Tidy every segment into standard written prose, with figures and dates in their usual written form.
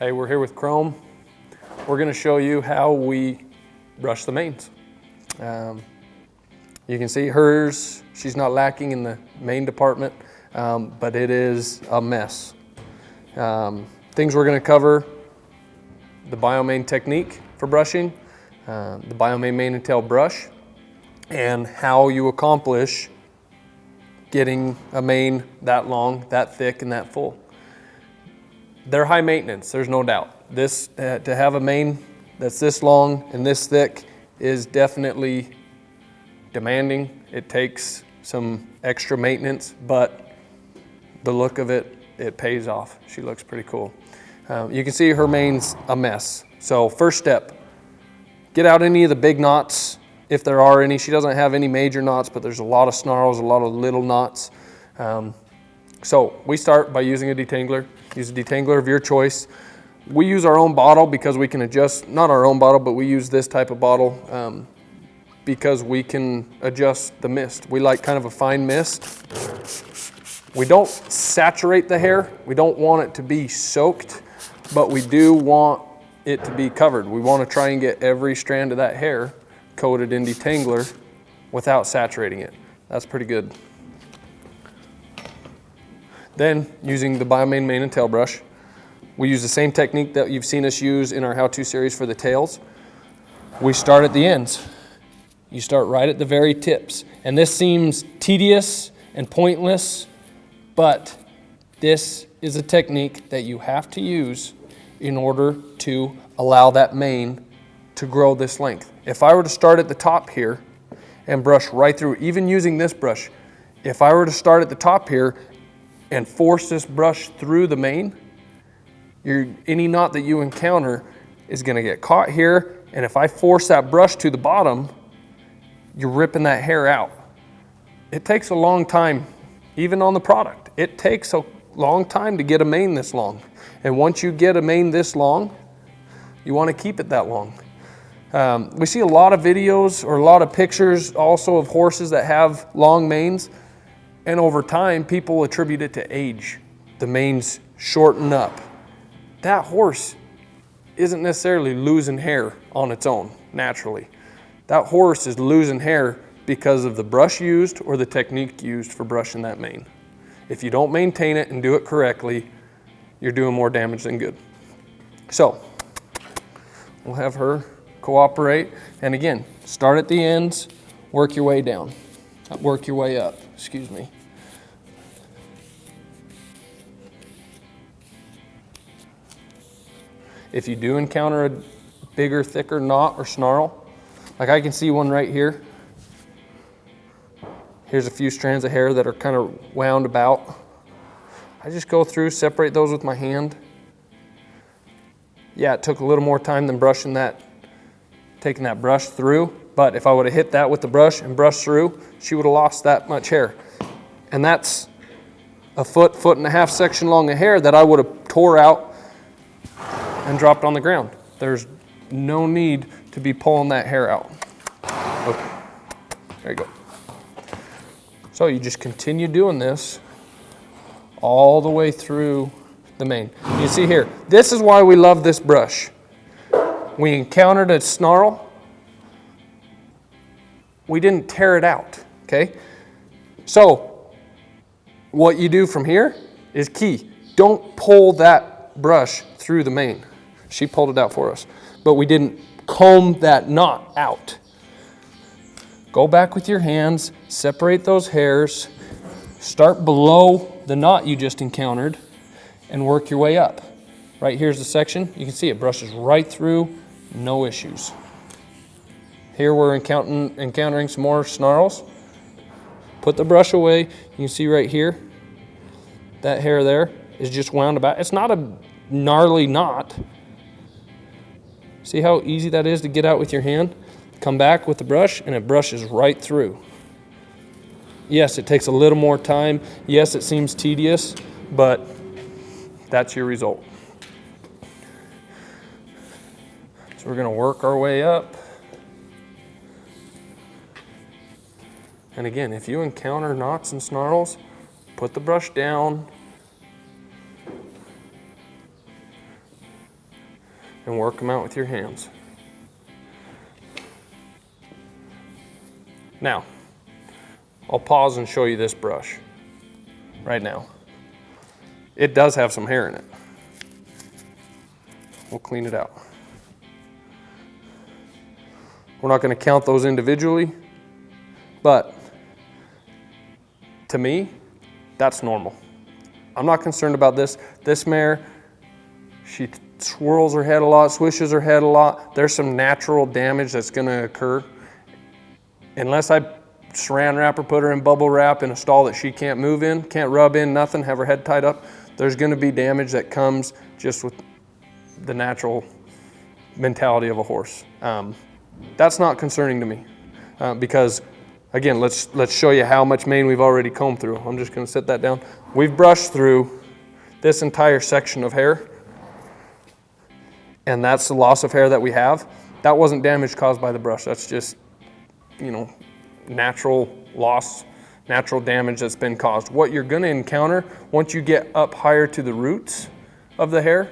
Hey, we're here with Chrome. We're going to show you how we brush the manes. You can see hers, she's not lacking in the mane department, but it is a mess. Things we're going to cover: the BioMane technique for brushing, the BioMane mane and tail brush, and how you accomplish getting a mane that long, that thick, and that full. They're high maintenance, there's no doubt. This, to have a mane that's this long and this thick is definitely demanding. It takes some extra maintenance, but the look of it, it pays off. She looks pretty cool. You can see her mane's a mess. So first step, get out any of the big knots, if there are any. She doesn't have any major knots, but there's a lot of snarls, a lot of little knots. So we start by using a detangler. Use a detangler of your choice. We use our own bottle because we can adjust, not our own bottle, but we use this type of bottle because we can adjust the mist. We like kind of a fine mist. We don't saturate the hair. We don't want it to be soaked, but we do want it to be covered. We want to try and get every strand of that hair coated in detangler without saturating it. That's pretty good. Then, using the BioMane mane and tail brush, we use the same technique that you've seen us use in our How To series for the tails. We start at the ends. You start right at the very tips. And this seems tedious and pointless, but this is a technique that you have to use in order to allow that mane to grow this length. If I were to start at the top here and brush right through, even using this brush, if I were to start at the top here and force this brush through the mane, any knot that you encounter is going to get caught here, and if I force that brush to the bottom, you're ripping that hair out. It takes a long time, even on the product. It takes a long time to get a mane this long, and once you get a mane this long, you want to keep it that long. We see a lot of videos or a lot of pictures also of horses that have long manes, and over time, people attribute it to age. The manes shorten up. That horse isn't necessarily losing hair on its own, naturally. That horse is losing hair because of the brush used or the technique used for brushing that mane. If you don't maintain it and do it correctly, you're doing more damage than good. So, we'll have her cooperate. And again, start at the ends, work your way down. Work your way up, excuse me. If you do encounter a bigger, thicker knot or snarl, like I can see one right here. Here's a few strands of hair that are kind of wound about. I just go through, separate those with my hand. Yeah, it took a little more time than brushing that, taking that brush through, but if I would have hit that with the brush and brushed through, she would have lost that much hair. And that's a foot and a half section long of hair that I would have tore out and dropped on the ground. There's no need to be pulling that hair out. Okay, there you go. So you just continue doing this all the way through the mane. You see here, this is why we love this brush. We encountered a snarl, we didn't tear it out, okay? So what you do from here is key. Don't pull that brush through the mane. She pulled it out for us, but we didn't comb that knot out. Go back with your hands, separate those hairs, start below the knot you just encountered, and work your way up. Right here's the section. You can see it brushes right through, no issues. Here we're encountering some more snarls. Put the brush away. You can see right here, that hair there is just wound about. It's not a gnarly knot. See how easy that is to get out with your hand? Come back with the brush and it brushes right through. Yes, it takes a little more time. Yes, it seems tedious, but that's your result. So we're going to work our way up. And again, if you encounter knots and snarls, put the brush down, and work them out with your hands. Now, I'll pause and show you this brush right now. It does have some hair in it. We'll clean it out. We're not going to count those individually, but to me, that's normal. I'm not concerned about this. This mare, she swirls her head a lot, swishes her head a lot. There's some natural damage that's going to occur. Unless I saran wrap her, put her in bubble wrap in a stall that she can't move in, can't rub in, nothing, have her head tied up, there's going to be damage that comes just with the natural mentality of a horse. That's not concerning to me because, again, let's show you how much mane we've already combed through. I'm just going to set that down. We've brushed through this entire section of hair, and that's the loss of hair that we have. That wasn't damage caused by the brush. That's just, you know, natural loss, natural damage that's been caused. What you're going to encounter once you get up higher to the roots of the hair,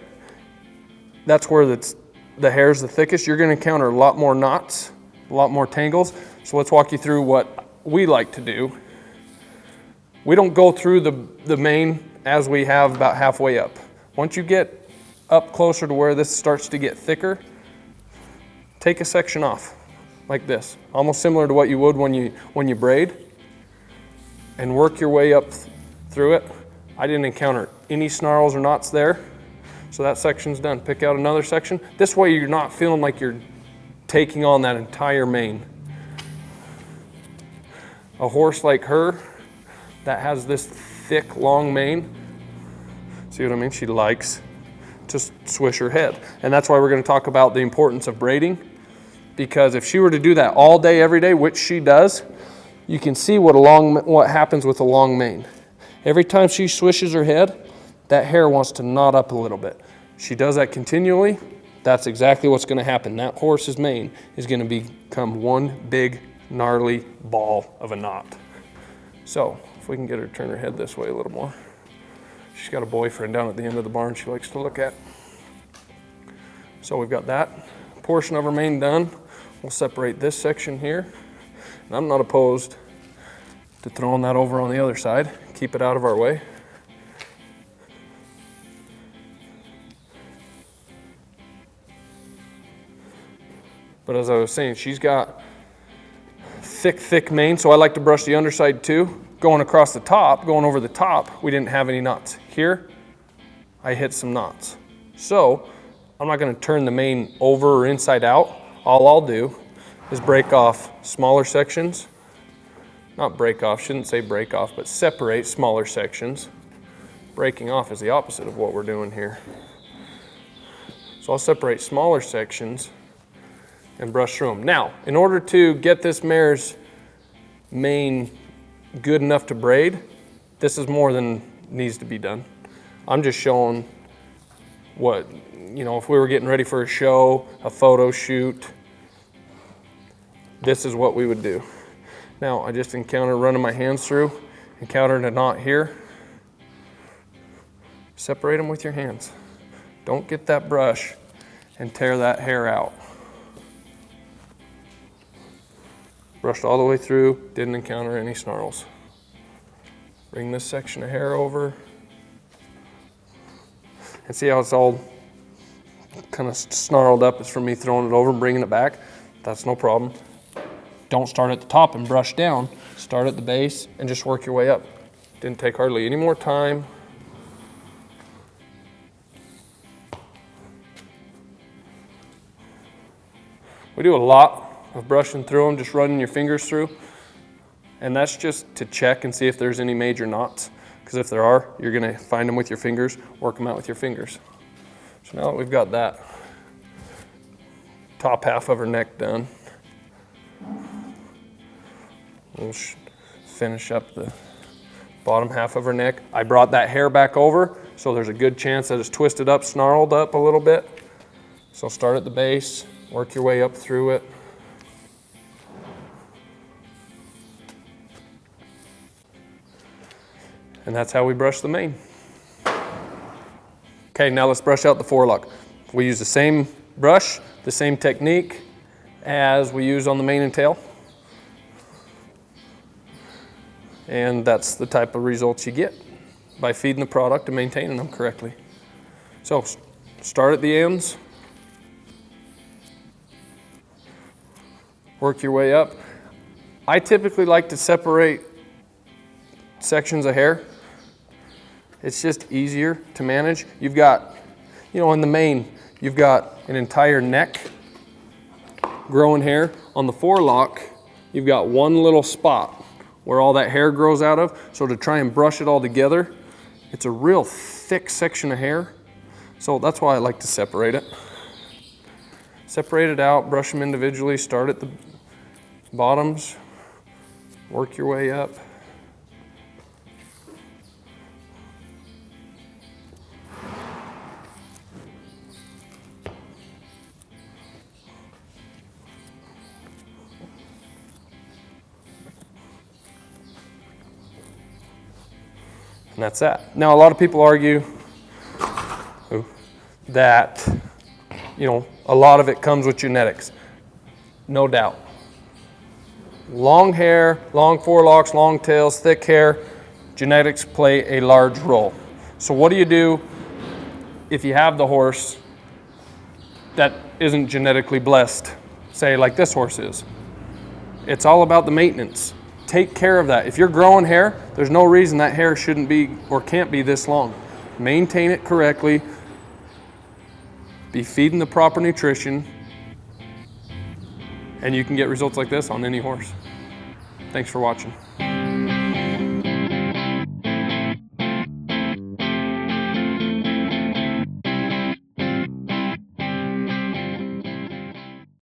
that's where the hair is the thickest. You're going to encounter a lot more knots, a lot more tangles. So let's walk you through what we like to do. We don't go through the mane as we have about halfway up. Once you get up closer to where this starts to get thicker, take a section off like this, almost similar to what you would when you braid, and work your way up through it. I didn't encounter any snarls or knots there. So that section's done. Pick out another section. This way you're not feeling like you're taking on that entire mane. A horse like her that has this thick, long mane, see what I mean? She likes to swish her head. And that's why we're going to talk about the importance of braiding, because if she were to do that all day, every day, which she does, you can see what happens with a long mane. Every time she swishes her head, that hair wants to knot up a little bit. She does that continually, that's exactly what's going to happen. That horse's mane is going to become one big, gnarly ball of a knot. So, if we can get her to turn her head this way a little more. She's got a boyfriend down at the end of the barn she likes to look at. So we've got that portion of her mane done. We'll separate this section here. And I'm not opposed to throwing that over on the other side. Keep it out of our way. But as I was saying, she's got thick mane, so I like to brush the underside too. Going across the top, going over the top, we didn't have any knots. Here, I hit some knots. So, I'm not going to turn the mane over or inside out. All I'll do is break off smaller sections. Not break off, shouldn't say break off, but separate smaller sections. Breaking off is the opposite of what we're doing here. So I'll separate smaller sections and brush through them. Now, in order to get this mare's mane good enough to braid, this is more than needs to be done. I'm just showing what, you know, if we were getting ready for a show, a photo shoot, this is what we would do. Now, I just encountered running my hands through, encountered a knot here. Separate them with your hands. Don't get that brush and tear that hair out. Brushed all the way through, didn't encounter any snarls. Bring this section of hair over. And see how it's all kind of snarled up? It's from me throwing it over and bringing it back. That's no problem. Don't start at the top and brush down. Start at the base and just work your way up. Didn't take hardly any more time. We do a lot of brushing through them, just running your fingers through. And that's just to check and see if there's any major knots. Because if there are, you're going to find them with your fingers, work them out with your fingers. So now that we've got that top half of her neck done, we'll finish up the bottom half of her neck. I brought that hair back over, so there's a good chance that it's twisted up, snarled up a little bit. So start at the base, work your way up through it. And that's how we brush the mane. Okay, now let's brush out the forelock. We use the same brush, the same technique as we use on the mane and tail. And that's the type of results you get by feeding the product and maintaining them correctly. So start at the ends, work your way up. I typically like to separate sections of hair. It's just easier to manage. You've got, you know, in the mane, you've got an entire neck growing hair. On the forelock, you've got one little spot where all that hair grows out of. So to try and brush it all together, it's a real thick section of hair. So that's why I like to separate it. Separate it out, brush them individually, start at the bottoms, work your way up. And that's that. Now, a lot of people argue that, you know, a lot of it comes with genetics. No doubt. Long hair, long forelocks, long tails, thick hair, genetics play a large role. So what do you do if you have the horse that isn't genetically blessed, say like this horse is? It's all about the maintenance. Take care of that. If you're growing hair, there's no reason that hair shouldn't be or can't be this long. Maintain it correctly. Be feeding the proper nutrition, and you can get results like this on any horse. Thanks for watching.